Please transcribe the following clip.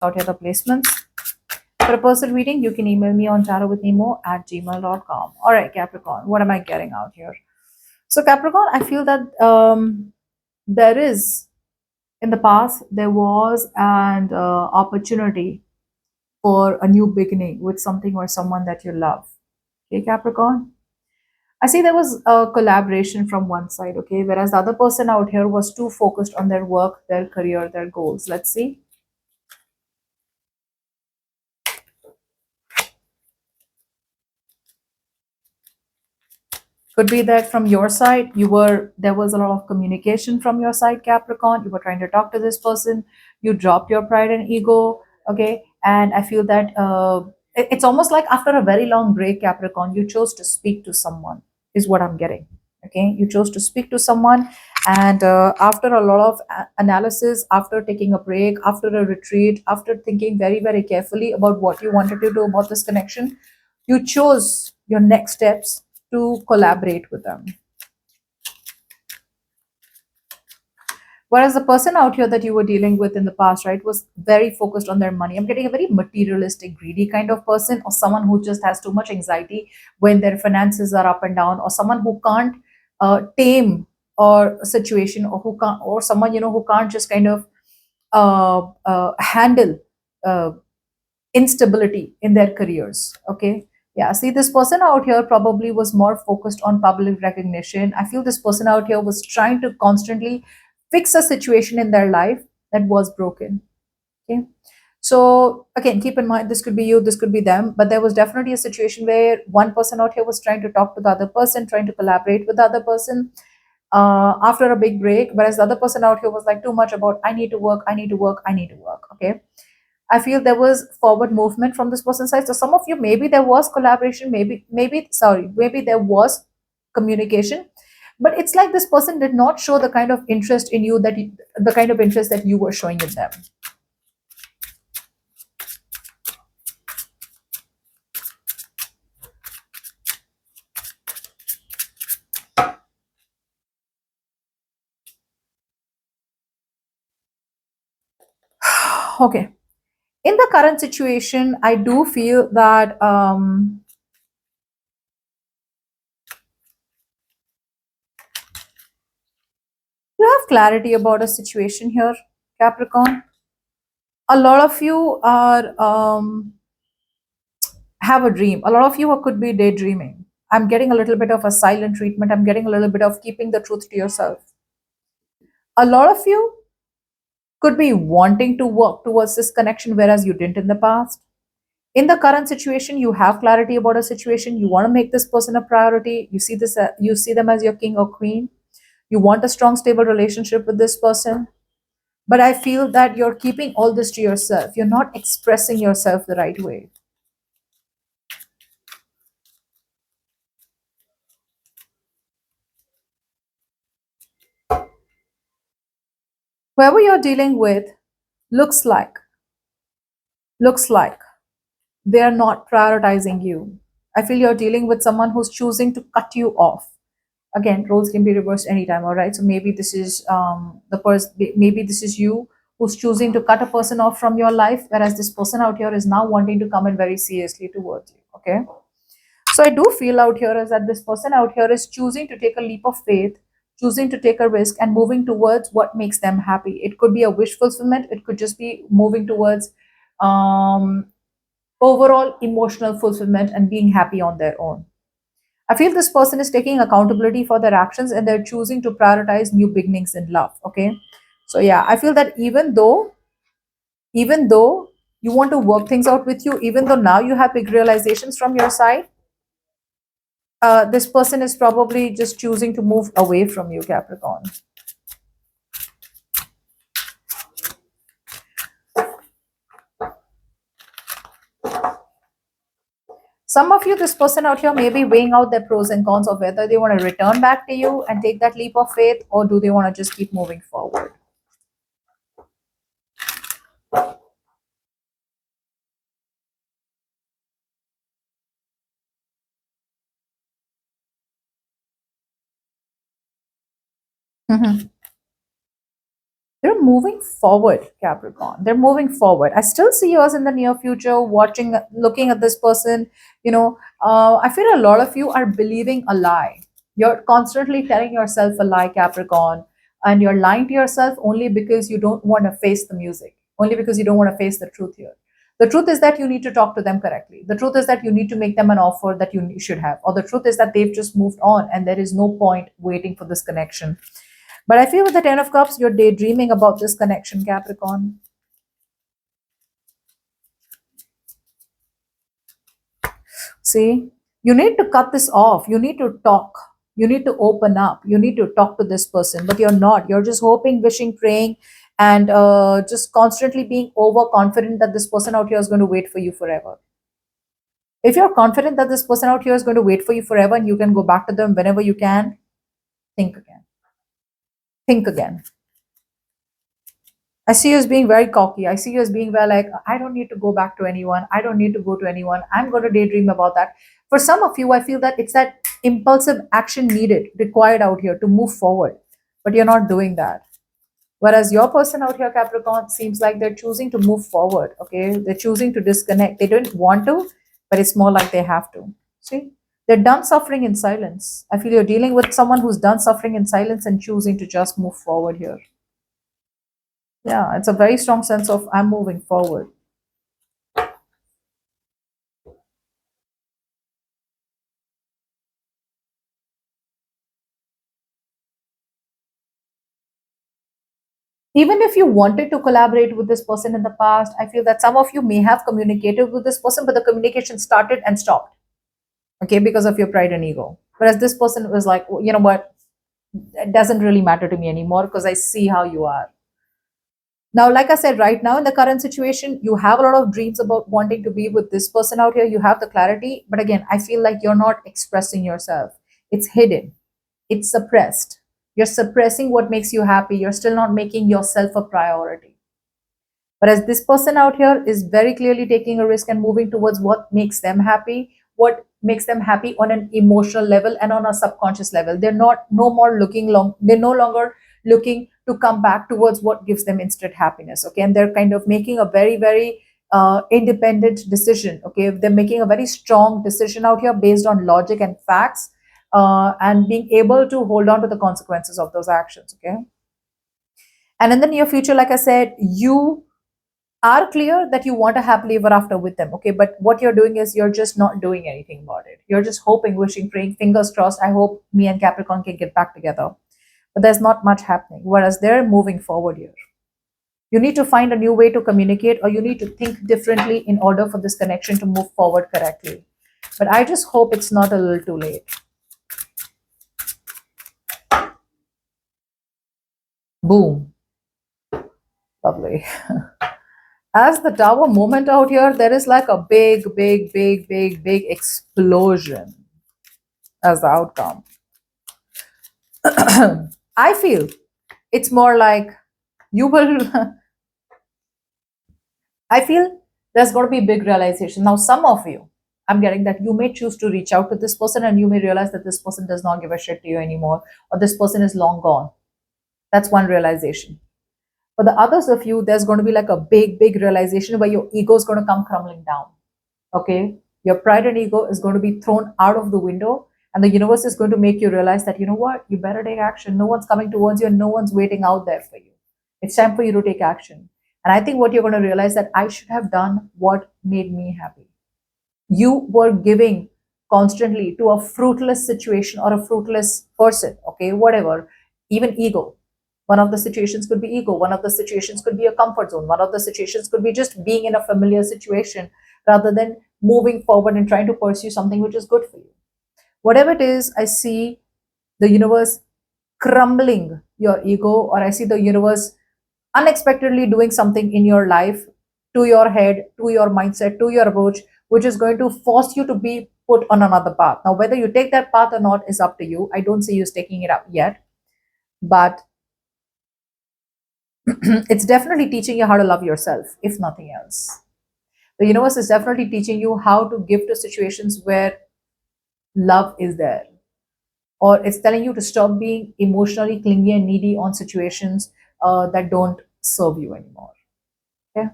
out here the placements. For a personal reading, you can email me on tarotwithnemo@gmail.com. All right, Capricorn, what am I getting out here? So, Capricorn, I feel that there is, in the past, there was an opportunity for a new beginning with something or someone that you love. Okay, Capricorn? I see there was a collaboration from one side, okay, whereas the other person out here was too focused on their work, their career, their goals. Let's see. Could be that from your side, there was a lot of communication from your side, Capricorn. You were trying to talk to this person, you dropped your pride and ego, okay? And I feel that it's almost like after a very long break, Capricorn, you chose to speak to someone, is what I'm getting. Okay, you chose to speak to someone, and after a lot of analysis, after taking a break, after a retreat, after thinking very, very carefully about what you wanted to do about this connection, you chose your next steps to collaborate with them. Whereas the person out here that you were dealing with in the past, right, was very focused on their money. I'm getting a very materialistic, greedy kind of person, or someone who just has too much anxiety when their finances are up and down, or someone who can't tame or a situation, or who can't, or someone who can't just kind of handle uh, instability in their careers. Okay. Yeah. See, this person out here probably was more focused on public recognition. I feel this person out here was trying to constantly fix a situation in their life that was broken. Okay. So again, keep in mind, this could be you, this could be them, but there was definitely a situation where one person out here was trying to talk to the other person, trying to collaborate with the other person after a big break, whereas the other person out here was like too much about I need to work, I need to work, I need to work. Okay. I feel there was forward movement from this person's side. So some of you, maybe there was collaboration, maybe there was communication, but it's like this person did not show the kind of interest in you the kind of interest that you were showing in them. Okay. In the current situation, I do feel that you have clarity about a situation here, Capricorn. A lot of you are have a dream. A lot of you could be daydreaming. I'm getting a little bit of a silent treatment. I'm getting a little bit of keeping the truth to yourself. A lot of you could be wanting to work towards this connection, whereas you didn't in the past. In the current situation, you have clarity about a situation. You want to make this person a priority. You see them as your king or queen. You want a strong, stable relationship with this person. But I feel that you're keeping all this to yourself. You're not expressing yourself the right way. Whoever you're dealing with looks like, looks like they are not prioritizing you. I feel you're dealing with someone who's choosing to cut you off. Again, roles can be reversed anytime, all right? So maybe this is maybe this is you who's choosing to cut a person off from your life, whereas this person out here is now wanting to come in very seriously towards you, okay? So I do feel out here is that this person out here is choosing to take a leap of faith, choosing to take a risk and moving towards what makes them happy. It could be a wish fulfillment, it could just be moving towards um, overall emotional fulfillment and being happy on their own. I feel this person is taking accountability for their actions and they're choosing to prioritize new beginnings in love. Okay. So yeah, I feel that even though you want to work things out with you, even though now you have big realizations from your side, this person is probably just choosing to move away from you, Capricorn. Some of you, this person out here may be weighing out their pros and cons of whether they want to return back to you and take that leap of faith, or do they want to just keep moving forward. Mhm. They're moving forward, Capricorn. They're moving forward. I still see yours in the near future, watching, looking at this person. I feel a lot of you are believing a lie. You're constantly telling yourself a lie, Capricorn, and you're lying to yourself only because you don't want to face the music, only because you don't want to face the truth here. The truth is that you need to talk to them correctly. The truth is that you need to make them an offer that you should have. Or the truth is that they've just moved on and there is no point waiting for this connection. But I feel with the Ten of Cups, you're daydreaming about this connection, Capricorn. See, you need to cut this off. You need to talk. You need to open up. You need to talk to this person, but you're not. You're just hoping, wishing, praying, and just constantly being overconfident that this person out here is going to wait for you forever. If you're confident that this person out here is going to wait for you forever and you can go back to them whenever you can, think again. Think again. I see you as being very cocky. I see you as being very like, I don't need to go back to anyone. I don't need to go to anyone. I'm going to daydream about that. For some of you, I feel that it's that impulsive action needed, required out here to move forward, but you're not doing that. Whereas your person out here, Capricorn, seems like they're choosing to move forward. Okay. They're choosing to disconnect. They don't want to, but it's more like they have to. See? They're done suffering in silence. I feel you're dealing with someone who's done suffering in silence and choosing to just move forward here. Yeah, it's a very strong sense of I'm moving forward. Even if you wanted to collaborate with this person in the past, I feel that some of you may have communicated with this person, but the communication started and stopped, okay, because of your pride and ego. Whereas this person was like, "Well, you know what, it doesn't really matter to me anymore because I see how you are." Now, like I said, right now in the current situation, you have a lot of dreams about wanting to be with this person out here. You have the clarity, but again, I feel like you're not expressing yourself. It's hidden, it's suppressed. You're suppressing what makes you happy. You're still not making yourself a priority. Whereas this person out here is very clearly taking a risk and moving towards what makes them happy, what makes them happy on an emotional level and on a subconscious level. They're not no more looking long, they're no longer looking to come back towards what gives them instant happiness. Okay. And they're kind of making a very, very independent decision. Okay. They're making a very strong decision out here based on logic and facts, and being able to hold on to the consequences of those actions. Okay. And in the near future, like I said, you are clear that you want a happily ever after with them. Okay, but what you're doing is you're just not doing anything about it. You're just hoping, wishing, praying, fingers crossed. I hope me and Capricorn can get back together. But there's not much happening. Whereas they're moving forward here. You need to find a new way to communicate, or you need to think differently in order for this connection to move forward correctly. But I just hope it's not a little too late. Boom. Lovely. As the tower moment out here, there is like a big, big, big, big, big explosion as the outcome. I feel it's more like you will, I feel there's going to be big realization. Now, some of you, I'm getting that you may choose to reach out to this person and you may realize that this person does not give a shit to you anymore, or this person is long gone. That's one realization. For the others of you, there's going to be like a big, big realization where your ego is going to come crumbling down. Okay, your pride and ego is going to be thrown out of the window, and the universe is going to make you realize that, you know what, you better take action. No one's coming towards you and no one's waiting out there for you. It's time for you to take action. And I think what you're going to realize that I should have done what made me happy. You were giving constantly to a fruitless situation or a fruitless person. Okay, whatever. Even ego, one of the situations could be ego, one of the situations could be a comfort zone, one of the situations could be just being in a familiar situation rather than moving forward and trying to pursue something which is good for you. Whatever it is, I see the universe crumbling your ego, or I see the universe unexpectedly doing something in your life, to your head, to your mindset, to your approach, which is going to force you to be put on another path. Now, whether you take that path or not is up to you. I don't see you taking it up yet, but it's definitely teaching you how to love yourself, if nothing else. The universe is definitely teaching you how to give to situations where love is there, or it's telling you to stop being emotionally clingy and needy on situations that don't serve you anymore. Okay.